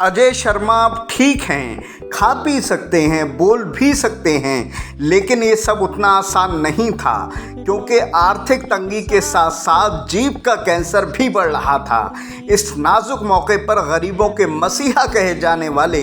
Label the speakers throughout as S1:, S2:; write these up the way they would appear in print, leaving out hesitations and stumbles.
S1: अजय शर्मा अब ठीक हैं, खा पी सकते हैं, बोल भी सकते हैं, लेकिन ये सब उतना आसान नहीं था क्योंकि आर्थिक तंगी के साथ साथ जीभ का कैंसर भी बढ़ रहा था। इस नाजुक मौके पर गरीबों के मसीहा कहे जाने वाले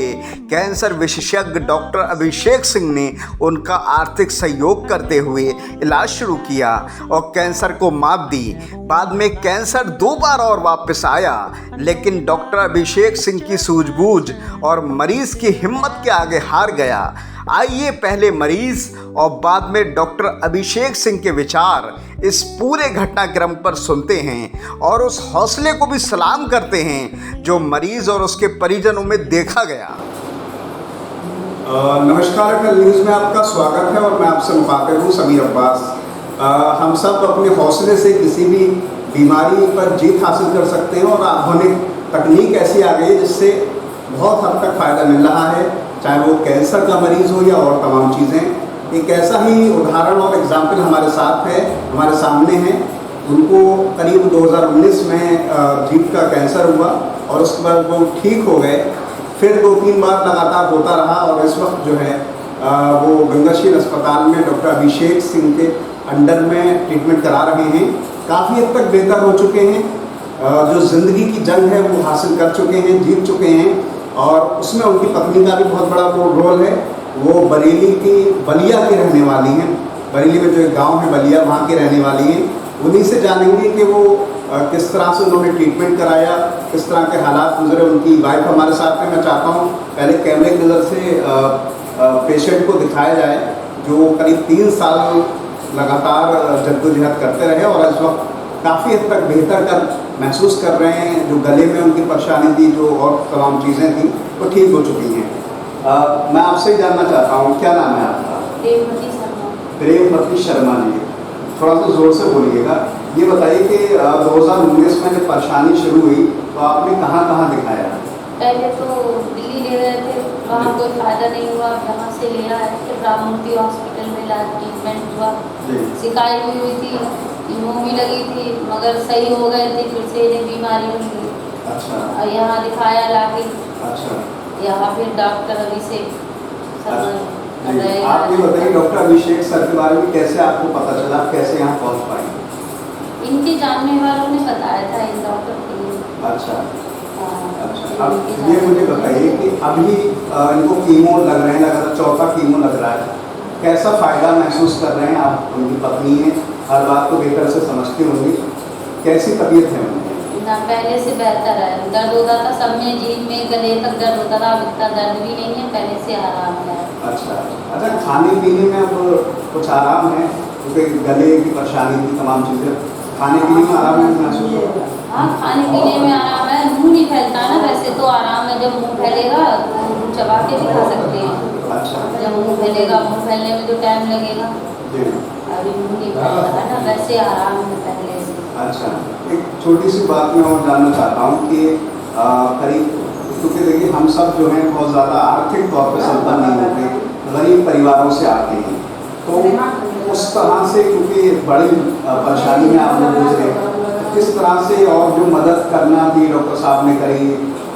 S1: कैंसर विशेषज्ञ डॉक्टर अभिषेक सिंह ने उनका आर्थिक सहयोग करते हुए इलाज शुरू किया और कैंसर को मात दी। बाद में कैंसर 2 बार और वापस आया, लेकिन डॉक्टर अभिषेक सिंह की सूझबूझ और मरीज की हिम्मत के आगे हार गया। आइए पहले मरीज और बाद में डॉक्टर अभिषेक सिंह के विचार इस पूरे घटनाक्रम पर सुनते हैं और उस हौसले को भी सलाम करते हैं जो मरीज और उसके परिजनों में देखा गया।
S2: नमस्कार, कल न्यूज़ में आपका स्वागत है और मैं आपसे मुखातिब हूँ समीर अब्बास। हम सब अपने हौसले से किसी भी बीमारी पर जीत हासिल कर सकते हैं और आधुनिक तकनीक ऐसी आ गई है जिससे बहुत हद तक फ़ायदा मिल रहा है, चाहे वो कैंसर का मरीज़ हो या और तमाम चीज़ें। एक ऐसा ही उदाहरण और एग्जाम्पल हमारे साथ है, हमारे सामने है। उनको करीब 2019 में जीभ का कैंसर हुआ और उसके बाद वो ठीक हो गए। फिर 2-3 बार लगातार होता रहा और इस वक्त जो है वो गंगाशील अस्पताल में डॉक्टर अभिषेक सिंह के अंडर में ट्रीटमेंट करा रहे हैं। काफ़ी हद तक बेहतर हो चुके हैं। जो ज़िंदगी की जंग है वो हासिल कर चुके हैं, जीत चुके हैं और उसमें उनकी पत्नी का भी बहुत बड़ा रोल है। वो बरेली की बलिया की रहने वाली हैं। बरेली में जो एक गाँव है बलिया, वहाँ की रहने वाली हैं। उन्हीं से जानेंगे कि वो किस तरह से उन्होंने ट्रीटमेंट कराया, किस तरह के हालात गुजरे। उनकी वाइफ हमारे साथ में। मैं चाहता हूँ पहले कैमरे की नज़र से पेशेंट को दिखाया जाए जो करीब 3 साल लगातार जद्दोजहद करते रहे और इस वक्त काफ़ी हद तक बेहतर कर महसूस कर रहे हैं। जो गले में उनकी परेशानी थी, जो और तमाम चीज़ें थी, वो ठीक हो चुकी हैं। मैं आपसे ही जानना चाहता हूँ, क्या नाम है आपका? प्रेमवती शर्मा जी। थोड़ा सा ज़ोर से बोलिएगा। ये बताइए कि 2019 में जब परेशानी शुरू हुई तो आपने कहाँ कहाँ दिखाया?
S3: पहले तो दिल्ली ले गए थे, वहाँ कोई फ़ायदा नहीं हुआ। यहाँ से ले आए थे राममूर्ति हॉस्पिटल में, इलाज ट्रीटमेंट हुआ। शिकायत भी हुई थी, कीमो भी लगी थी, मगर सही हो गए थे। फिर से इन्हें बीमारी हुई थी।
S2: अच्छा।
S3: और यहाँ दिखाया लाके।
S2: अच्छा।
S3: यहाँ फिर डॉक्टर अभिषेक सर।
S2: आप ये बताइए डॉक्टर अभिषेक सर के बारे में कैसे आपको पता चला, कैसे यहाँ पहुँच पाए?
S3: इनके जानने वालों ने बताया था इन डॉक्टर के लिए।
S2: अच्छा। अच्छा, अब ये मुझे बताइए कि अभी इनको कीमो लग रहे हैं, लगातार 4था कीमो लग रहा है। कैसा फ़ायदा महसूस कर रहे हैं आप? उनकी पत्नी है, हर बात को बेहतर से समझती होंगी। कैसी तबीयत है उनकी?
S3: ना पहले से बेहतर है। दर्द होता था सब में, जीभ में, गले तक दर्द होता था। अब इतना दर्द भी नहीं है, पहले से आराम है।
S2: अच्छा। अच्छा, खाने पीने में अब कुछ आराम है? क्योंकि गले की परेशानी थी, तमाम चीज़ें, खाने पीने में आराम महसूस होता है?
S3: हाँ, खाने पीने में आराम है। मुंह नहीं फैलता ना, वैसे तो आराम है। जब मुंह फैलेगा तो मुंह चबा के भी खा सकते हैं।
S2: अच्छा।
S3: जब मुंह फैलेगा, मुंह फैलने में तो टाइम लगेगा।
S2: जी।
S3: अभी मुंह नहीं फैलता है ना, वैसे आराम है पहले से।
S2: अच्छा, एक छोटी सी बात मैं और जानना चाहता हूँ कि करीब, क्योंकि देखिए हम सब जो हैं बहुत ज़्यादा आर्थिक तौर पर संपन्न नहीं होते, गरीब परिवारों से आते हैं, तो उस तरह से क्योंकि बड़ी परेशानी में आप लोग गुजरे, किस तरह से और जो मदद करना थी डॉक्टर साहब ने करी,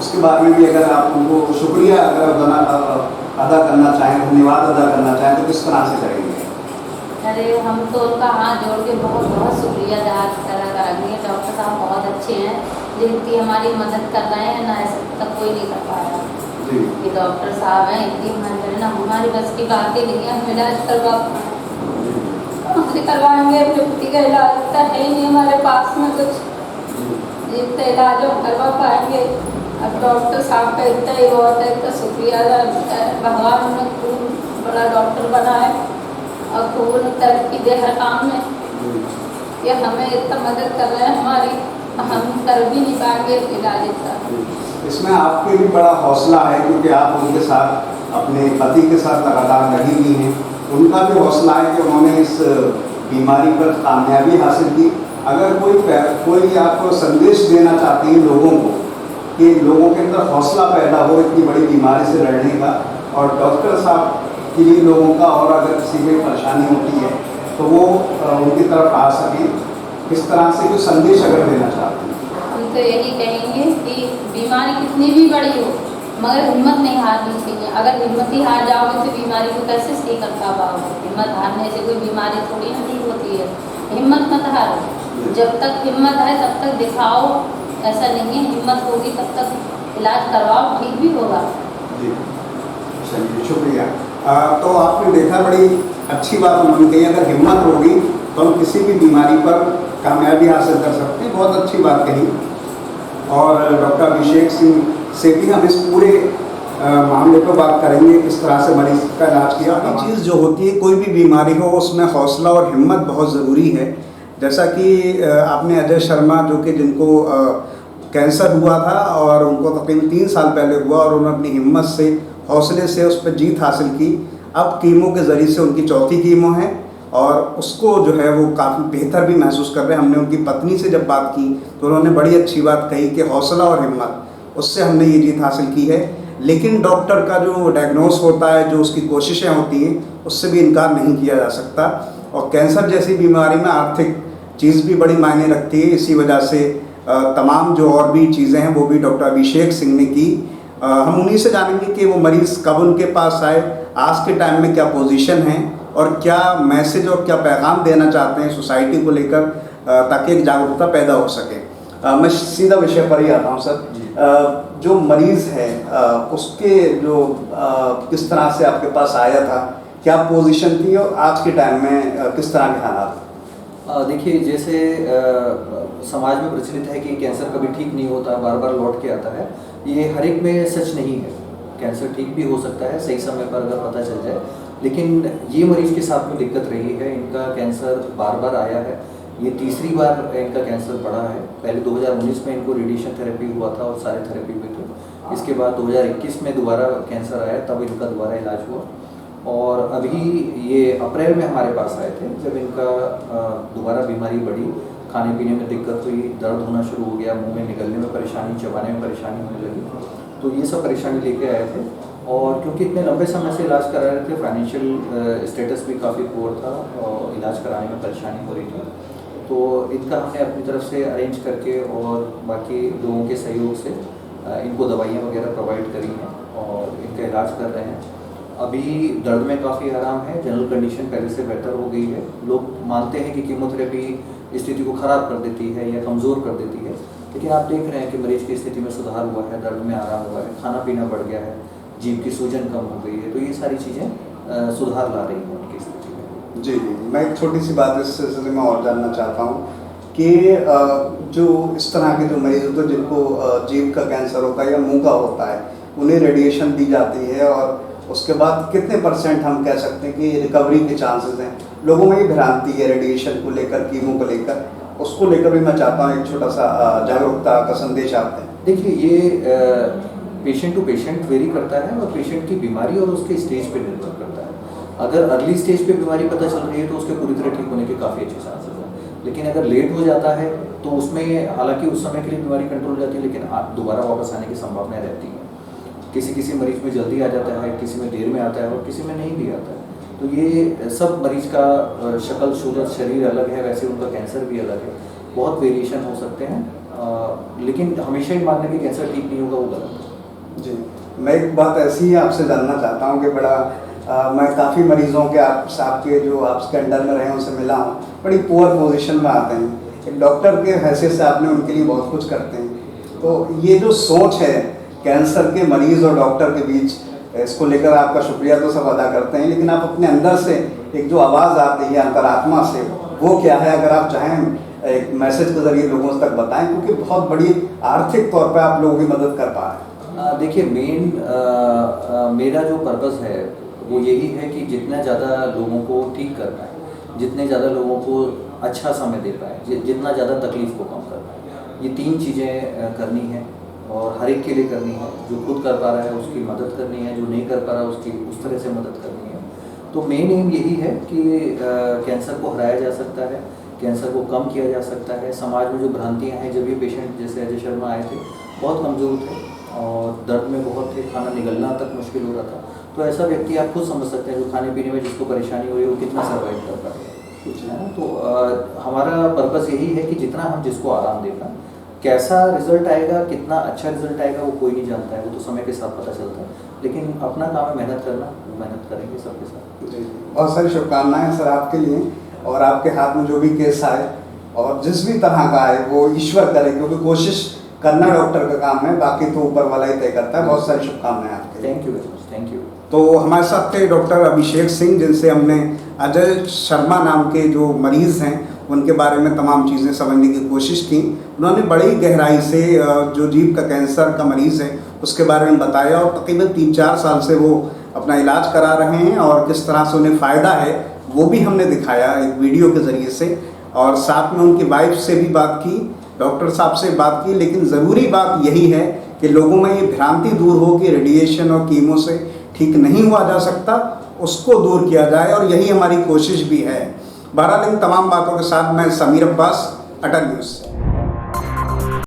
S2: उसके बारे में भी अगर आप उनको शुक्रिया अदा करना चाहें, धन्यवाद अदा करना चाहें, तो किस तरह से करेंगे?
S3: अरे हम तो उनका हाथ जोड़ के बहुत बहुत शुक्रिया अदा करेंगे। डॉक्टर साहब बहुत अच्छे हैं, जिनकी हमारी मदद कर रहे हैं ना, ऐसा तक कोई नहीं कर पाया। ये डॉक्टर साहब हैं, इतनी हमारे ना हमारी बस की बातें नहीं है। हम इलाज करवाएंगे, अपने पति का इलाज तो है ही नहीं हमारे पास में कुछ, जितना इलाज हम करवा पाएंगे। अब डॉक्टर साहब का इतना ही बहुत है, इतना शुक्रिया अदा। भगवान उन्हें खूब बड़ा डॉक्टर बनाए और खूब तरक्की दे हर काम में। ये हमें इतना मदद कर रहे हैं हमारी, हम कर भी नहीं पाएंगे इलाज इतना।
S2: इसमें आपके भी बड़ा हौसला है क्योंकि आप उनके साथ, अपने पति के साथ लगातार लगी हुई हैं। उनका भी हौसला है कि उन्होंने इस बीमारी पर कामयाबी हासिल की। अगर कोई आप संदेश देना चाहती हैं लोगों को कि लोगों के अंदर हौसला पैदा हो इतनी बड़ी बीमारी से लड़ने का, और डॉक्टर साहब के लिए लोगों का, और अगर किसी में परेशानी होती है तो वो उनकी तरफ आ सकें, किस तरह से कोई संदेश अगर देना चाहते हैं?
S3: हम तो यही कहेंगे कि बीमारी कितनी भी बड़ी हो, मगर हिम्मत नहीं हारनी चाहिए। अगर हिम्मत ही हार जाओगे तो बीमारी को कैसे सही कर पाओगे? हिम्मत हारने से कोई बीमारी थोड़ी ना ठीक होती है। हिम्मत मत हारो, जब तक हिम्मत है तब तक दिखाओ। ऐसा नहीं है, हिम्मत होगी तब तक इलाज करवाओ, ठीक भी होगा।
S2: जी चलिए, शुक्रिया। तो आपने देखा, बड़ी अच्छी बात उन्होंने कही, अगर हिम्मत होगी तो हम किसी भी बीमारी पर कामयाबी हासिल कर सकते हैं। बहुत अच्छी बात कही। और डॉक्टर अभिषेक सिंह से भी हम इस पूरे मामले पर बात करेंगे, किस तरह से मरीज का इलाज किया। ये चीज़ जो होती है, कोई भी बीमारी हो उसमें हौसला और हिम्मत बहुत ज़रूरी है। जैसा कि आपने अजय शर्मा, जो कि जिनको कैंसर हुआ था और उनको तकरीबन 3 साल पहले हुआ, और उन्होंने अपनी हिम्मत से, हौसले से उस पर जीत हासिल की। अब कीमो के ज़रिए से उनकी चौथी कीमो है और उसको जो है वो काफ़ी बेहतर भी महसूस कर रहे हैं। हमने उनकी पत्नी से जब बात की तो उन्होंने बड़ी अच्छी बात कही कि हौसला और हिम्मत, उससे हमने ये जीत हासिल की है। लेकिन डॉक्टर का जो डायग्नोस होता है, जो उसकी कोशिशें होती हैं, उससे भी इनकार नहीं किया जा सकता। और कैंसर जैसी बीमारी में आर्थिक चीज़ भी बड़ी मायने रखती है। इसी वजह से तमाम जो और भी चीज़ें हैं वो भी डॉक्टर अभिषेक सिंह ने की। हम उन्हीं से जानेंगे कि वो मरीज़ कब उनके पास आए, आज के टाइम में क्या पोजीशन है और क्या मैसेज और क्या पैगाम देना चाहते हैं सोसाइटी को लेकर, ताकि एक जागरूकता पैदा हो सके। मैं सीधा विषय पर ही आता हूँ सर। जो मरीज़ है उसके जो किस तरह से आपके पास आया था, क्या पोजीशन थी और आज के टाइम में किस तरह के हालात?
S4: देखिए, जैसे समाज में प्रचलित है कि कैंसर कभी ठीक नहीं होता, बार बार लौट के आता है। ये हर एक में सच नहीं है। कैंसर ठीक भी हो सकता है सही समय पर अगर पता चल जाए। लेकिन ये मरीज के साथ में दिक्कत रही है, इनका कैंसर बार बार आया है। ये तीसरी बार इनका कैंसर बढ़ा है। पहले 2019 में इनको रेडिएशन थेरेपी हुआ था और सारे थेरेपी में थे। इसके बाद 2021 में दोबारा कैंसर आया, तब इनका दोबारा इलाज हुआ। और अभी ये अप्रैल में हमारे पास आए थे, जब इनका दोबारा बीमारी बढ़ी, खाने पीने में दिक्कत हुई, दर्द होना शुरू हो गया, मुंह में निकलने में परेशानी, चबाने में परेशानी होने लगी। तो ये सब परेशानी लेके आए थे। और क्योंकि इतने लंबे समय से इलाज करा रहे थे, फाइनेंशियल स्टेटस भी काफ़ी पुअर था और इलाज कराने में परेशानी हो रही थी, तो इनका हमने अपनी तरफ से अरेंज करके और बाकी लोगों के सहयोग से इनको दवाइयाँ वगैरह प्रोवाइड करी हैं और इनका इलाज कर रहे हैं। अभी दर्द में काफ़ी आराम है, जनरल कंडीशन पहले से बेहतर हो गई है। लोग मानते हैं कि कीमोथेरेपी स्थिति को ख़राब कर देती है या कमज़ोर कर देती है, लेकिन आप देख रहे हैं कि मरीज की स्थिति में सुधार हुआ है, दर्द में आराम हुआ है, खाना पीना बढ़ गया है, जीभ की सूजन कम हो गई है। तो ये सारी चीज़ें सुधार ला रही हैं उनकी स्थिति में।
S2: जी, मैं एक छोटी सी बात इस सिलसिले में और जानना चाहता हूँ कि जो इस तरह के जो मरीज होते हैं जिनको जीभ का कैंसर होता है या मुंह का होता है, उन्हें रेडिएशन दी जाती है और उसके बाद कितने % हम कह सकते हैं कि रिकवरी के चांसेस हैं? लोगों में ये भ्रांति है रेडिएशन को लेकर, कीमो को लेकर, उसको लेकर भी मैं चाहता हूँ एक छोटा सा जागरूकता का संदेश आपने।
S4: देखिए, ये पेशेंट टू पेशेंट वेरी करता है और पेशेंट की बीमारी और उसके स्टेज पे निर्भर करता है। अगर अर्ली स्टेज पे बीमारी पता चल रही है तो उसके पूरी तरह ठीक होने के काफ़ी अच्छे चांसेस हैं। लेकिन अगर लेट हो जाता है तो उसमें हालांकि उस समय के लिए बीमारी कंट्रोल हो जाती है, लेकिन दोबारा वापस आने की संभावना रहती है। किसी मरीज में जल्दी आ जाता है, किसी में देर में आता है और किसी में नहीं भी आता है। तो ये सब मरीज का शक्ल सूरत शरीर अलग है, वैसे उनका कैंसर भी अलग है, बहुत वेरिएशन हो सकते हैं। लेकिन हमेशा ही मानना कि कैंसर ठीक नहीं होगा वो गलत है।
S2: जी, मैं एक बात ऐसी ही आपसे जानना चाहता हूँ कि बड़ा मैं काफ़ी मरीज़ों के आपके जो आपके अंडर में रहे हैं उनसे मिला हूँ, बड़ी पुअर पोजीशन में आते हैं। एक डॉक्टर के हैसियत से आपने उनके लिए बहुत कुछ करते हैं। तो ये जो सोच है कैंसर के मरीज़ और डॉक्टर के बीच, इसको लेकर आपका शुक्रिया तो सब अदा करते हैं, लेकिन आप अपने अंदर से एक जो आवाज़ आती है अंतरात्मा से, वो क्या है? अगर आप चाहें एक मैसेज के ज़रिए लोगों तक बताएं, क्योंकि बहुत बड़ी आर्थिक तौर पे आप लोगों की मदद कर पा रहे हैं।
S4: देखिए, मेरा जो पर्पस है वो यही है कि जितना ज़्यादा लोगों को ठीक कर पाए, जितने ज़्यादा लोगों को अच्छा समय दे पाए, जितना ज़्यादा तकलीफ़ को कम कर पाए, ये 3 चीज़ें करनी है और हर एक के लिए करनी है। जो खुद कर पा रहा है उसकी मदद करनी है, जो नहीं कर पा रहा उसकी उस तरह से मदद करनी है। तो मेन एम यही है कि कैंसर को हराया जा सकता है, कैंसर को कम किया जा सकता है। समाज में जो भ्रांतियाँ हैं, जब ये पेशेंट जैसे अजय शर्मा आए थे बहुत कमज़ोर थे और दर्द में बहुत थे, खाना निगलना तक मुश्किल हो रहा था, तो ऐसा व्यक्ति आप खुद समझ सकते हैं जो खाने पीने में जिसको परेशानी हो रही है वो कितना सर्वाइव कर पाएगा, है ना। तो हमारा पर्पस यही है कि जितना हम जिसको आराम दे पाएँ, कैसा रिजल्ट आएगा, कितना अच्छा रिजल्ट आएगा, वो कोई नहीं जानता है, वो तो समय के साथ पता चलता है। लेकिन अपना काम है मेहनत करना, मेहनत करेंगे सबके साथ।
S2: जी, बहुत सारी शुभकामनाएं सर आपके लिए, और आपके हाथ में जो भी केस आए और जिस भी तरह का आए वो ईश्वर करे, क्योंकि कोशिश करना डॉक्टर का काम है, बाकी तो ऊपर वाला ही तय करता है। बहुत सारी शुभकामनाएं आपके लिए।
S4: Thank you very much, thank you.
S2: तो हमारे साथ थे डॉक्टर अभिषेक सिंह, जिनसे हमने अजय शर्मा नाम के जो मरीज़ हैं उनके बारे में तमाम चीज़ें समझने की कोशिश की। उन्होंने बड़ी गहराई से जो जीभ का कैंसर का मरीज़ है उसके बारे में बताया, और तकरीबन 3-4 साल से वो अपना इलाज करा रहे हैं, और किस तरह से उन्हें फ़ायदा है वो भी हमने दिखाया एक वीडियो के ज़रिए से। और साथ में उनकी वाइफ से भी बात की, डॉक्टर साहब से बात की। लेकिन ज़रूरी बात यही है कि लोगों में ये भ्रांति दूर हो कि रेडिएशन और कीमो से ठीक नहीं हुआ जा सकता, उसको दूर किया जाए, और यही हमारी कोशिश भी है। बहरहाल इन तमाम बातों के साथ मैं समीर अब्बास, अटल न्यूज़।